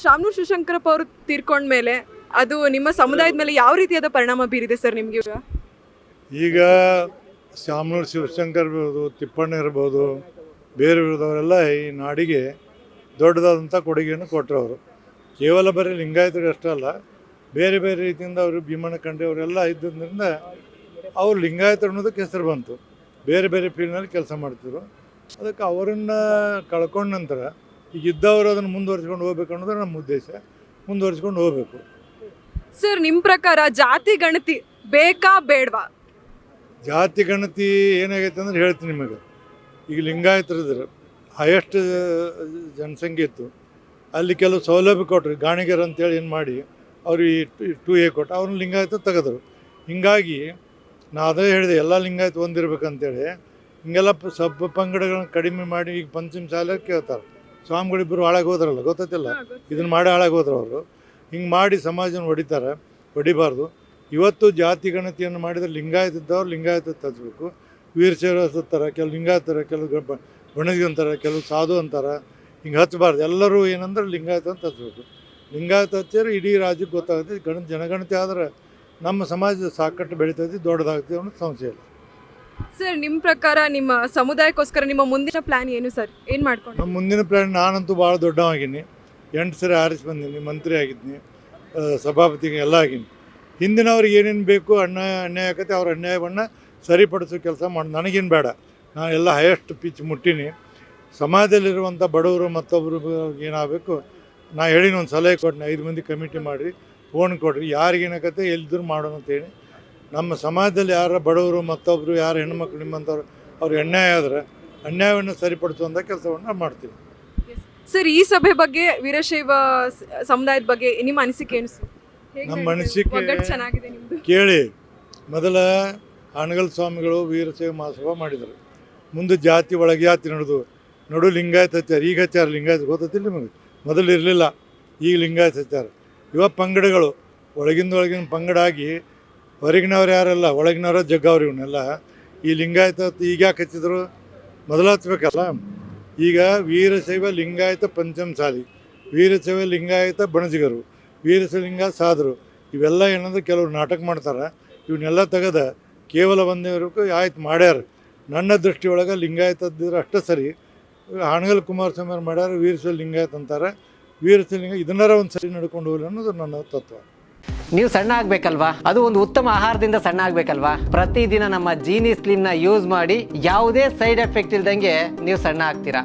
ಶಾಮನೂರು ಶಿವಶಂಕರಪ್ಪ ಅವರು ತೀರ್ಕೊಂಡ್ಮೇಲೆ ಅದು ನಿಮ್ಮ ಸಮುದಾಯದ ಮೇಲೆ ಯಾವ ರೀತಿಯಾದ ಪರಿಣಾಮ ಬೀರಿದೆ ಸರ್ ನಿಮಗೆ? ಈಗ ಶಾಮನೂರು ಶಿವಶಂಕರ್ ಇರ್ಬೋದು, ತಿಪ್ಪಣ್ಣ ಇರ್ಬೋದು, ಬೇರೆ ಇರೋದವರೆಲ್ಲ ಈ ನಾಡಿಗೆ ದೊಡ್ಡದಾದಂಥ ಕೊಡುಗೆಯನ್ನು ಕೊಟ್ಟರವರು. ಕೇವಲ ಬರೀ ಲಿಂಗಾಯತರು ಅಷ್ಟೇ ಅಲ್ಲ, ಬೇರೆ ಬೇರೆ ರೀತಿಯಿಂದ ಅವರು ಭೀಮಣ್ಣ ಖಂಡ್ರೆ ಅವರೆಲ್ಲ ಇದ್ದರಿಂದ ಅವರು ಲಿಂಗಾಯತರು ಅನ್ನೋದಕ್ಕೆ ಹೆಸರು ಬಂತು. ಬೇರೆ ಬೇರೆ ಫೀಲ್ಡ್ನಲ್ಲಿ ಕೆಲಸ ಮಾಡ್ತಿದ್ರು. ಅದಕ್ಕೆ ಅವರನ್ನು ಕಳ್ಕೊಂಡ ನಂತರ ಈಗ ಇದ್ದವರು ಅದನ್ನು ಮುಂದುವರಿಸ್ಕೊಂಡು ಹೋಗ್ಬೇಕು ಅನ್ನೋದು ನಮ್ಮ ಉದ್ದೇಶ. ಮುಂದುವರಿಸ್ಕೊಂಡು ಹೋಗಬೇಕು. ಸರ್, ನಿಮ್ಮ ಪ್ರಕಾರ ಜಾತಿ ಗಣತಿ ಬೇಕಾ ಬೇಡವಾ? ಜಾತಿ ಗಣತಿ ಏನಾಗೈತೆ ಅಂದ್ರೆ ಹೇಳ್ತೀನಿ ನಿಮಗೆ. ಈಗ ಲಿಂಗಾಯತರಿದ್ರೆ ಹೈಯೆಸ್ಟ್ ಜನಸಂಖ್ಯೆ ಇತ್ತು, ಅಲ್ಲಿ ಕೆಲವು ಸೌಲಭ್ಯ ಕೊಟ್ಟರು. ಗಾಣಿಗರು ಅಂತೇಳಿ ಏನು ಮಾಡಿ ಅವ್ರಿಗೆ 2A ಕೊಟ್ಟು ಅವ್ರನ್ನ ಲಿಂಗಾಯತ ತೆಗೆದ್ರು. ಹೀಗಾಗಿ ನಾ ಅದೇ ಹೇಳಿದೆ, ಎಲ್ಲ ಲಿಂಗಾಯತ ಒಂದಿರ್ಬೇಕಂತೇಳಿ. ಹಿಂಗೆಲ್ಲ ಸಬ್ ಪಂಗಡಗಳನ್ನ ಕಡಿಮೆ ಮಾಡಿ ಈಗ ಪಂಚಮ ಶಾಲೆ ಕೇಳ್ತಾರೆ. ಸ್ವಾಮಿಗಳಿಬ್ಬರು ಹಾಳಾಗಿ ಹೋದ್ರಲ್ಲ, ಗೊತ್ತಿಲ್ಲ, ಇದನ್ನು ಮಾಡಿ ಹಾಳಾಗಿ ಹೋದ್ರು ಅವರು. ಹಿಂಗೆ ಮಾಡಿ ಸಮಾಜನ ಹೊಡಿಬಾರ್ದು. ಇವತ್ತು ಜಾತಿ ಗಣತಿಯನ್ನು ಮಾಡಿದರೆ ಲಿಂಗಾಯತ ಇದ್ದವ್ರು ಲಿಂಗಾಯತ ತಚ್ಚಬೇಕು. ವೀರಶೈವ ಅಂತಾರೆ, ಕೆಲವು ಲಿಂಗಾಯತರ, ಕೆಲವು ಬಣಜಿ ಅಂತಾರೆ, ಕೆಲವು ಸಾಧು ಅಂತಾರೆ. ಹಿಂಗೆ ಹಚ್ಚಬಾರ್ದು. ಎಲ್ಲರೂ ಏನಂದ್ರೆ ಲಿಂಗಾಯತ ಅಂತ ಹಚ್ಚಬೇಕು. ಲಿಂಗಾಯತ ಹಚ್ಚಿದ್ರೆ ಇಡೀ ರಾಜ್ಯಕ್ಕೆ ಗೊತ್ತಾಗುತ್ತೆ. ಜನಗಣತಿ ಆದರೆ ನಮ್ಮ ಸಮಾಜ ಸಾಕಷ್ಟು ಬೆಳೀತೈತಿ, ದೊಡ್ಡದಾಗ್ತದೆ ಅನ್ನೋ ಸಂಶಯ ಇಲ್ಲ. ಸರ್, ನಿಮ್ಮ ಪ್ರಕಾರ ನಿಮ್ಮ ಸಮುದಾಯಕ್ಕೋಸ್ಕರ ನಿಮ್ಮ ಮುಂದಿನ ಪ್ಲಾನ್ ಏನು ಸರ್? ಏನು ಮಾಡ್ಕೊಂಡು? ನಮ್ಮ ಮುಂದಿನ ಪ್ಲಾನ್, ನಾನಂತೂ ಭಾಳ ದೊಡ್ಡವಾಗಿನಿ. 8 ಸರಿ ಆರಿಸಿ ಬಂದೀನಿ, ಮಂತ್ರಿ ಆಗಿದ್ದೀನಿ, ಸಭಾಪತಿಗೆ ಎಲ್ಲ ಆಗೀನಿ. ಹಿಂದಿನವ್ರಿಗೆ ಏನೇನು ಬೇಕು, ಅನ್ಯಾಯ ಆಕತೆ, ಅವ್ರ ಅನ್ಯಾಯವನ್ನು ಸರಿಪಡಿಸೋ ಕೆಲಸ ಮಾಡಿ. ನನಗೇನು ಬೇಡ, ನಾನು ಎಲ್ಲ ಹೈಯೆಸ್ಟ್ ಪಿಚ್ ಮುಟ್ಟೀನಿ. ಸಮಾಜದಲ್ಲಿರುವಂಥ ಬಡವರು ಮತ್ತೊಬ್ಬರು ಏನಾಗಬೇಕು, ನಾ ಹೇಳಿನ ಒಂದು ಸಲಹೆ ಕೊಟ್ಟಿನಿ. 5 ಮಂದಿ ಕಮಿಟಿ ಮಾಡಿರಿ, ಫೋನ್ ಕೊಡ್ರಿ, ಯಾರಿಗೇನಾಗತ್ತೆ ಎಲ್ಲಿದ್ರು ಮಾಡೋಣ ಅಂತೇಳಿ. ನಮ್ಮ ಸಮಾಜದಲ್ಲಿ ಯಾರ ಬಡವರು ಮತ್ತೊಬ್ಬರು ಯಾರು ಹೆಣ್ಮಕ್ಳು ನಿಮ್ಮಂಥವ್ರು ಅವ್ರಿಗೆ ಅನ್ಯಾಯ ಆದರೆ ಅನ್ಯಾಯವನ್ನು ಸರಿಪಡಿಸುವಂಥ ಕೆಲಸವನ್ನು ಮಾಡ್ತೀವಿ. ಸರ್, ಈ ಸಭೆ ಬಗ್ಗೆ, ವೀರಶೈವ ಸಮುದಾಯದ ಬಗ್ಗೆ ನಿಮ್ಮ ಅನಿಸಿಕೆ ಏನು ಸರ್? ನಮ್ಮ ಅನಿಸಿಕೆ ಚೆನ್ನಾಗಿದೆ ನಿಮ್ಮದು. ಕೇಳಿ, ಮೊದಲ ಹಾನಗಲ್ ಸ್ವಾಮಿಗಳು ವೀರಶೈವ ಮಹಾಸಭಾ ಮಾಡಿದರು. ಮುಂದೆ ಜಾತಿ ಒಳಗೆ ಜಾತಿ ನಡು ಲಿಂಗಾಯತ ಹಚ್ಚಾರ. ಈಗ ಹಚ್ಚಾರ ಲಿಂಗಾಯತ, ಗೊತ್ತಿಲ್ಲ ನಿಮಗೆ? ಮೊದಲು ಇರಲಿಲ್ಲ, ಈಗ ಲಿಂಗಾಯತ ಹಚ್ಚಾರ. ಇವಾಗ ಪಂಗಡಗಳು ಒಳಗಿನ ಪಂಗಡ ಆಗಿ ಹೊರಗಿನವ್ರು ಯಾರೆಲ್ಲ ಒಳಗಿನವರ ಜಗ್ಗವ್ರು ಇವನ್ನೆಲ್ಲ. ಈ ಲಿಂಗಾಯತ ಈಗ ಯಾಕೆ ಹಚ್ಚಿದ್ರು? ಮೊದಲು ಹಚ್ಬೇಕಲ್ಲ. ಈಗ ವೀರಶೈವ ಲಿಂಗಾಯತ ಪಂಚಮಸಾಲಿ, ವೀರಶೈವ ಲಿಂಗಾಯತ ಬಣಜಿಗರು, ವೀರಶೈವ ಲಿಂಗಾಯತ ಸಾಧರು, ಇವೆಲ್ಲ ಏನಂದ್ರೆ ಕೆಲವರು ನಾಟಕ ಮಾಡ್ತಾರೆ. ಇವನ್ನೆಲ್ಲ ತೆಗೆದ ಕೇವಲ ಒಂದೇವರೆಗೂ ಆಯ್ತು ಮಾಡ್ಯಾರ. ನನ್ನ ದೃಷ್ಟಿಯೊಳಗೆ ಲಿಂಗಾಯತದ್ದಿದ್ರೆ ಅಷ್ಟೇ ಸರಿ. ಹಾನಗಲ್ ಕುಮಾರಸ್ವಾಮಿ ಅವ್ರು ಮಾಡ್ಯಾರ, ವೀರಶೈವ ಲಿಂಗಾಯತ ಅಂತಾರೆ. ವೀರಶೈವ ಲಿಂಗ ಇದನ್ನಾರ ಒಂದು ಸರಿ ನಡ್ಕೊಂಡು ಹೋಗಲಿ ಅನ್ನೋದು ನನ್ನ ತತ್ವ. ನೀವು ಸಣ್ಣ ಆಗ್ಬೇಕಲ್ವಾ? ಅದು ಒಂದು ಉತ್ತಮ ಆಹಾರದಿಂದ ಸಣ್ಣ ಆಗ್ಬೇಕಲ್ವಾ? ಪ್ರತಿದಿನ ನಮ್ಮ ಜೀನಿ ಸ್ಲಿಮ್ನ ಯೂಸ್ ಮಾಡಿ ಯಾವುದೇ ಸೈಡ್ ಎಫೆಕ್ಟ್ ಇಲ್ದಂಗೆ ನೀವು ಸಣ್ಣ ಆಗ್ತೀರಾ.